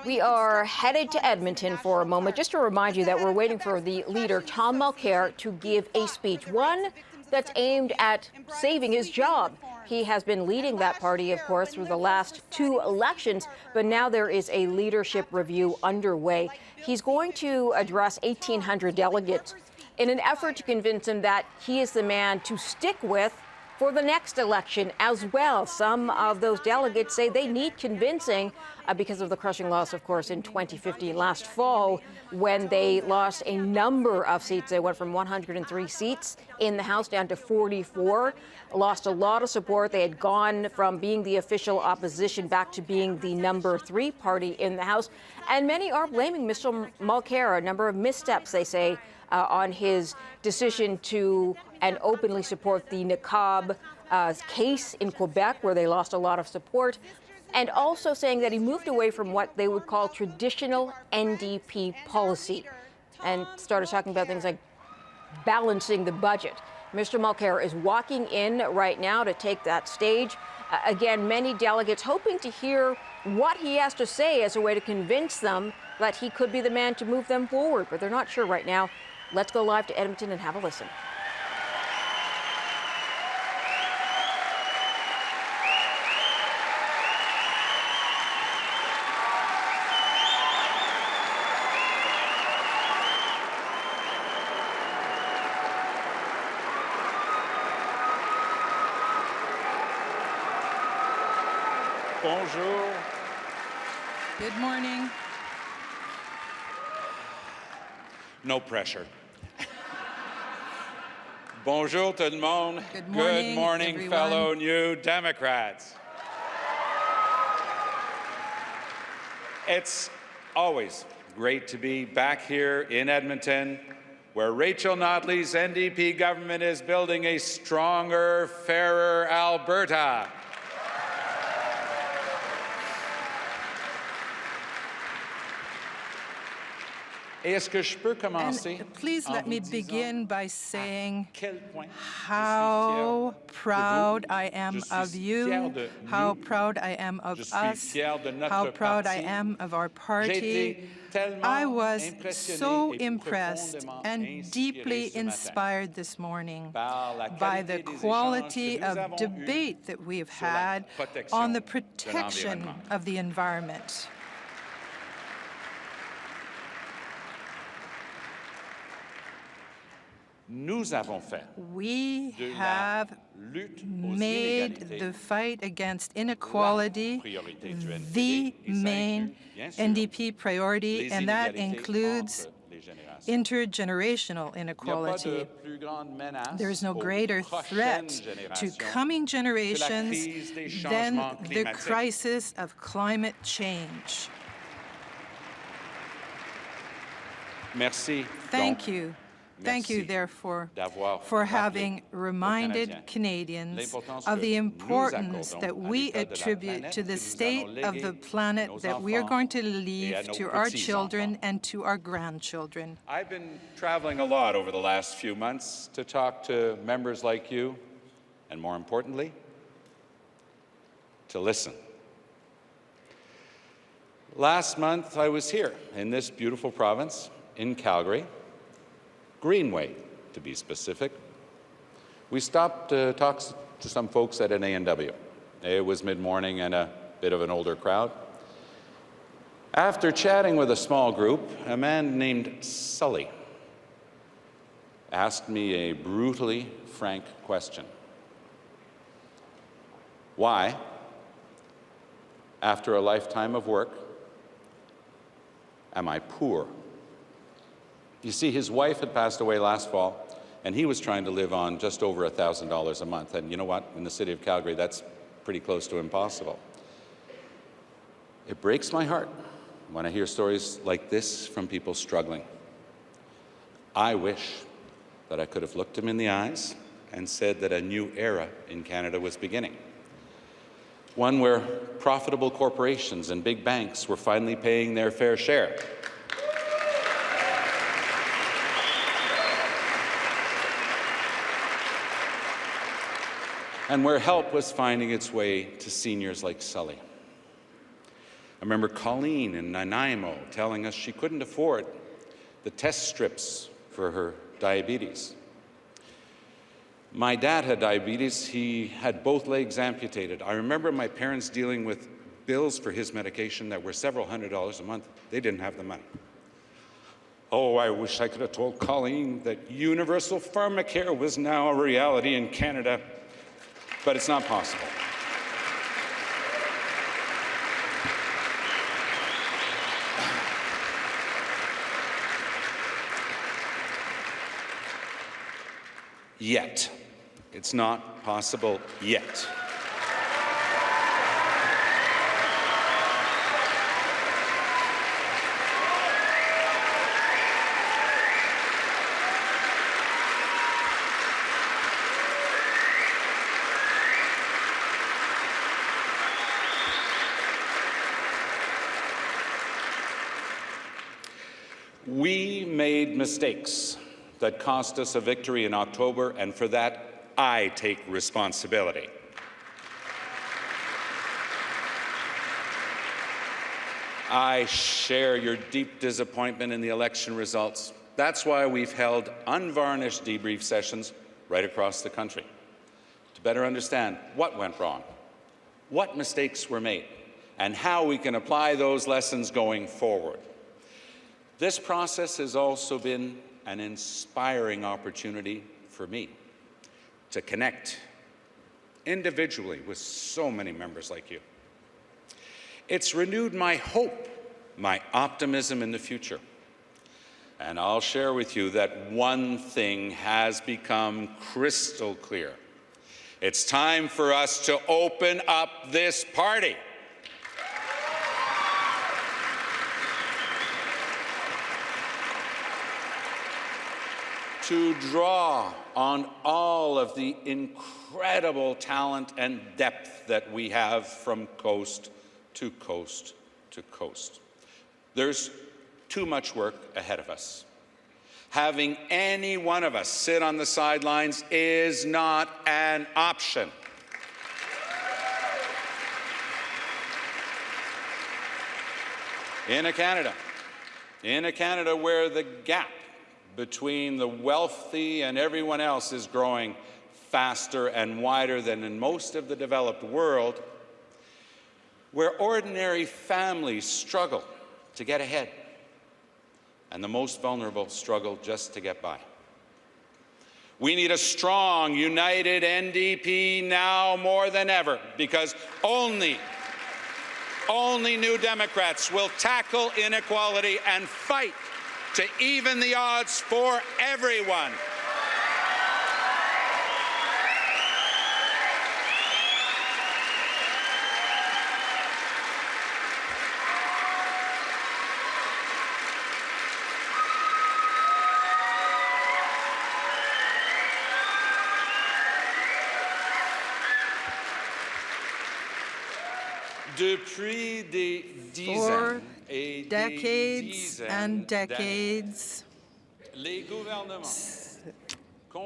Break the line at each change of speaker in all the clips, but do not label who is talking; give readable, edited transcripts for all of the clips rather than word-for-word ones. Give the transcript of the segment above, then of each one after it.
We are headed to Edmonton for a moment, just to remind you that we're waiting for the leader, Tom Mulcair, to give a speech, one that's aimed at saving his job. He has been leading that party, of course, through the last two elections, but now there is a leadership review underway. He's going to address 1,800 delegates in an effort to convince them that he is the man to stick with for the next election as well. Some of those delegates say they need convincing because of the crushing loss, of course, in 2015, last fall, when they lost a number of seats. They went from 103 seats in the House down to 44, lost a lot of support. They had gone from being the official opposition back to being the number 3 party in the House. And many are blaming Mr. Mulcair, a number of missteps, they say, on his decision to and openly support the niqab case in Quebec, where they lost a lot of support, and also saying that he moved away from what they would call traditional NDP policy and started talking about things like balancing the budget. Mr. Mulcair is walking in right now to take that stage. Again, many delegates hoping to hear what he has to say as a way to convince them that he could be the man to move them forward, but they're not sure right now. Let's go live to Edmonton and have a listen.
Bonjour.
Good morning.
No pressure. Bonjour tout le monde.
Good morning, everyone.
Fellow New Democrats. It's always great to be back here in Edmonton, where Rachel Notley's NDP government is building a stronger, fairer Alberta.
And please let me begin by saying how proud I am of you, how proud I am of us, how proud I am of our party. I was so impressed and deeply inspired this morning by the quality of debate that we've had on the protection of the environment. We have made the fight against inequality the main NDP priority, and that includes intergenerational inequality. There is no greater threat to coming generations than the crisis of climate change. Thank you. Thank you, therefore, for having reminded Canadians of the importance that we attribute to the state of the planet that we are going to leave to our children and to our grandchildren.
I've been traveling a lot over the last few months to talk to members like you, and more importantly, to listen. Last month, I was here in this beautiful province in Calgary, Greenway, to be specific. We stopped to talk to some folks at an A&W. It was mid-morning and a bit of an older crowd. After chatting with a small group, a man named Sully asked me a brutally frank question. Why, after a lifetime of work, am I poor? You see, his wife had passed away last fall, and he was trying to live on just over $1,000 a month. And you know what? In the city of Calgary, that's pretty close to impossible. It breaks my heart when I hear stories like this from people struggling. I wish that I could have looked him in the eyes and said that a new era in Canada was beginning. One where profitable corporations and big banks were finally paying their fair share. And where help was finding its way to seniors like Sully. remember Colleen in Nanaimo telling us she couldn't afford the test strips for her diabetes. My dad had diabetes. He had both legs amputated. I remember my parents dealing with bills for his medication that were several $100s a month. They didn't have the money. Oh, I wish I could have told Colleen that universal pharmacare was now a reality in Canada, but it's not possible. Yet. It's not possible yet. We made mistakes that cost us a victory in October, and for that, I take responsibility. I share your deep disappointment in the election results. That's why we've held unvarnished debrief sessions right across the country, to better understand what went wrong, what mistakes were made, and how we can apply those lessons going forward. This process has also been an inspiring opportunity for me to connect individually with so many members like you. It's renewed my hope, my optimism in the future. And I'll share with you that one thing has become crystal clear. It's time for us to open up this party. To draw on all of the incredible talent and depth that we have from coast to coast to coast. There's too much work ahead of us. Having any one of us sit on the sidelines is not an option. In a Canada where the gap between the wealthy and everyone else is growing faster and wider than in most of the developed world, where ordinary families struggle to get ahead and the most vulnerable struggle just to get by. We need a strong, united NDP now more than ever, because only New Democrats will tackle inequality and fight to even the odds for everyone.
For decades and decades,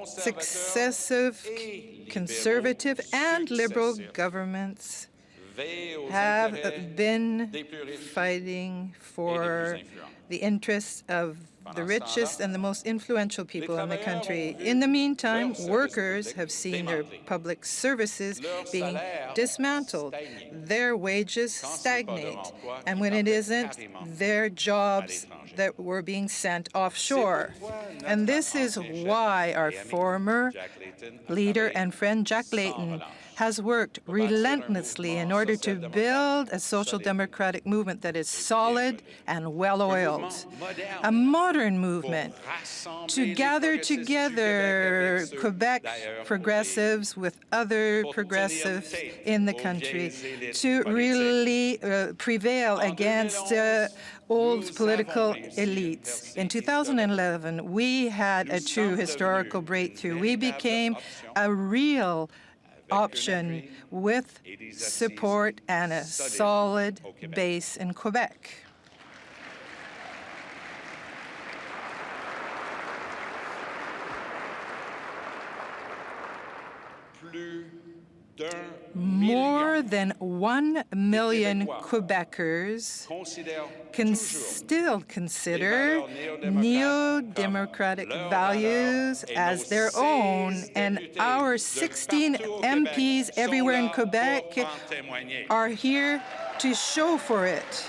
successive Conservative and Liberal governments have been fighting for the interests of the richest and the most influential people in the country. In the meantime, workers have seen their public services being dismantled, their wages stagnate, and when it isn't, their jobs that were being sent offshore. And this is why our former leader and friend Jack Layton has worked relentlessly in order to build a social democratic movement that is solid and well-oiled, a modern movement to gather together Quebec progressives with other progressives in the country to really prevail against old political elites. In 2011, we had a true historical breakthrough. We became a real option with support and a solid base in Quebec. More than 1 million Quebecers can still consider neo-democratic values as their own, and our 16 MPs everywhere in Quebec are here to show for it.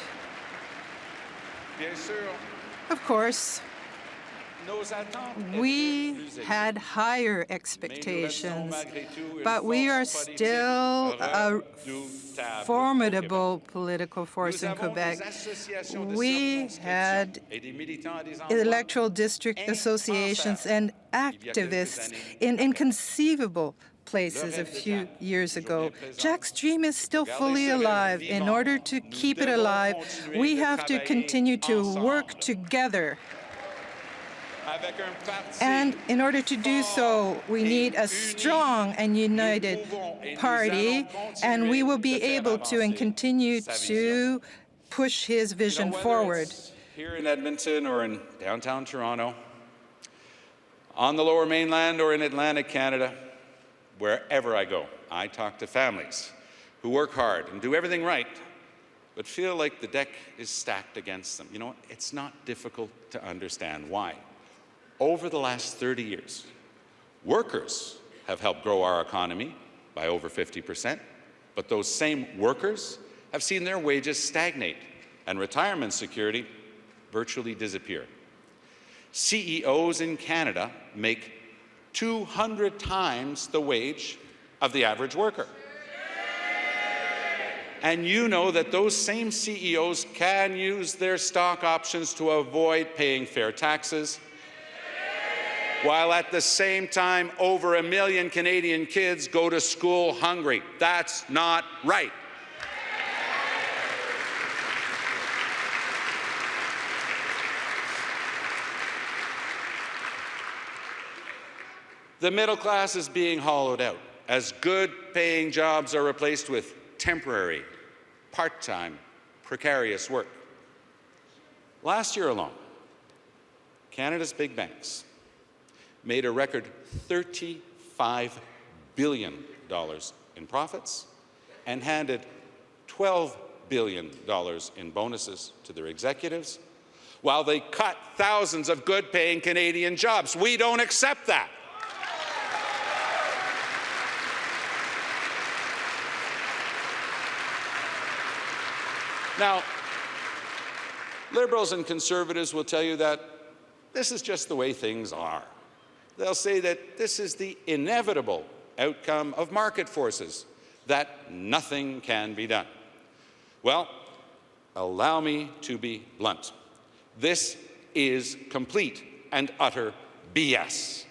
Of course, we had higher expectations, but we are still a formidable political force in Quebec. We had electoral district associations and activists in inconceivable places a few years ago. Jack's dream is still fully alive. In order to keep it alive, we have to continue to work together. And in order to do so, we need a strong and united party, and we will be able to and continue to push his vision forward.
Here in Edmonton or in downtown Toronto, on the Lower Mainland or in Atlantic Canada, wherever I go, I talk to families who work hard and do everything right, but feel like the deck is stacked against them. You know, it's not difficult to understand why. Over the last 30 years, workers have helped grow our economy by over 50%, but those same workers have seen their wages stagnate and retirement security virtually disappear. CEOs in Canada make 200 times the wage of the average worker. And you know that those same CEOs can use their stock options to avoid paying fair taxes, while at the same time over 1 million Canadian kids go to school hungry. That's not right. The middle class is being hollowed out as good-paying jobs are replaced with temporary, part-time, precarious work. Last year alone, Canada's big banks made a record $35 billion in profits and handed $12 billion in bonuses to their executives, while they cut thousands of good-paying Canadian jobs. We don't accept that. Now, Liberals and Conservatives will tell you that this is just the way things are. They'll say that this is the inevitable outcome of market forces, that nothing can be done. Well, allow me to be blunt. This is complete and utter BS.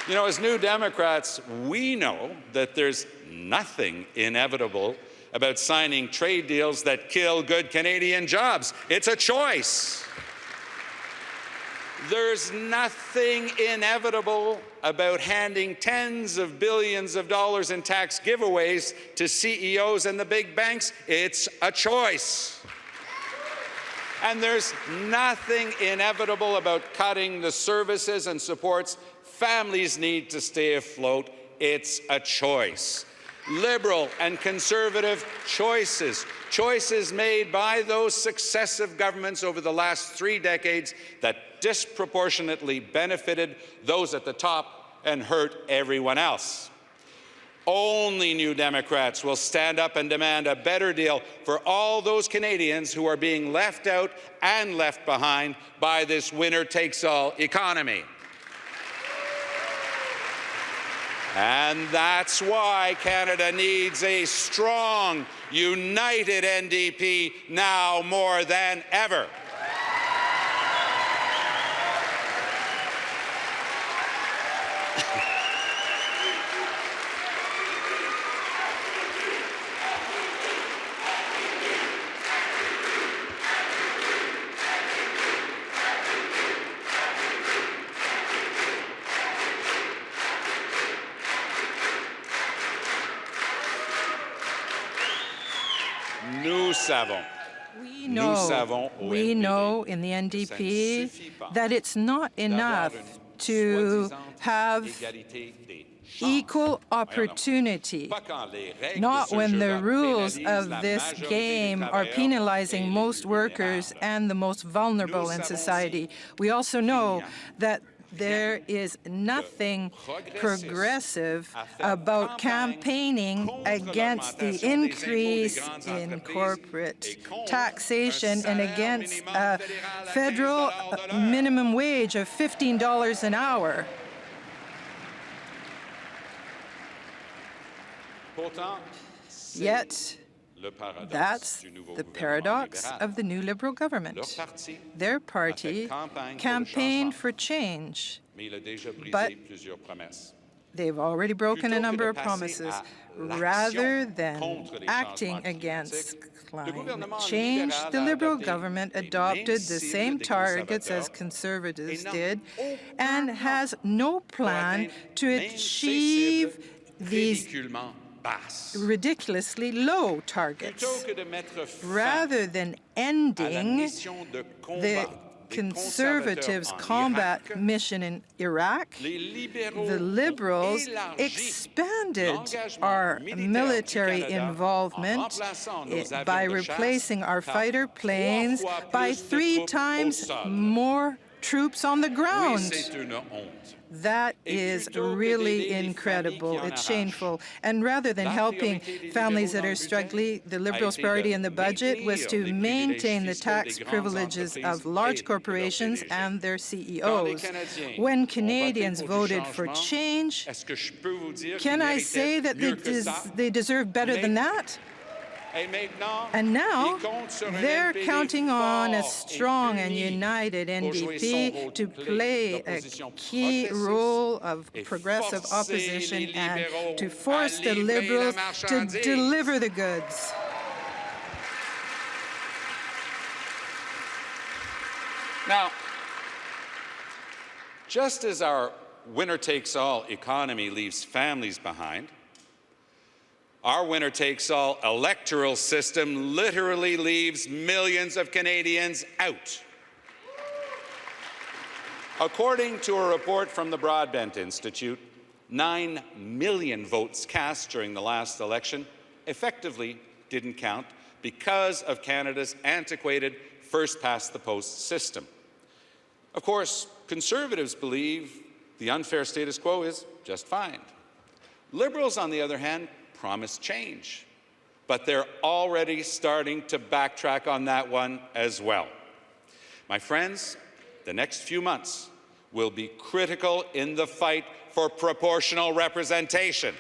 You know, as New Democrats, we know that there's nothing inevitable about signing trade deals that kill good Canadian jobs. It's a choice. There's nothing inevitable about handing tens of billions of dollars in tax giveaways to CEOs and the big banks. It's a choice. And there's nothing inevitable about cutting the services and supports families need to stay afloat. It's a choice. Liberal and Conservative choices, choices made by those successive governments over the last 3 decades that disproportionately benefited those at the top and hurt everyone else. Only New Democrats will stand up and demand a better deal for all those Canadians who are being left out and left behind by this winner-takes-all economy. And that's why Canada needs a strong, united NDP now more than ever.
We know in the NDP that it's not enough to have equal opportunity, not when the rules of this game are penalizing most workers and the most vulnerable in society. We also know that there is nothing progressive about campaigning against the increase in corporate taxation and against a federal minimum wage of $15 an hour. Yet, that's the paradox of the new Liberal government. Their party campaigned for change, but they've already broken a number of promises. Rather than acting against climate change, the Liberal government adopted the same targets as Conservatives did and has no plan to achieve these ridiculously low targets. Rather than ending the Conservatives' combat mission in Iraq, the Liberals expanded our military involvement by replacing our fighter planes by 3 times more troops on the ground. That is really incredible. It's shameful. And rather than helping families that are struggling, the Liberals' priority in the budget was to maintain the tax privileges of large corporations and their CEOs. When Canadians voted for change, can I say that they deserve better than that? And now they're counting on a strong and united NDP to play a key role of progressive opposition and to force the Liberals to deliver the goods.
Now, just as our winner-takes-all economy leaves families behind, our winner-takes-all electoral system literally leaves millions of Canadians out. According to a report from the Broadbent Institute, 9 million votes cast during the last election effectively didn't count because of Canada's antiquated first-past-the-post system. Of course, Conservatives believe the unfair status quo is just fine. Liberals, on the other hand, promise change, but they're already starting to backtrack on that one as well. My friends, the next few months will be critical in the fight for proportional representation.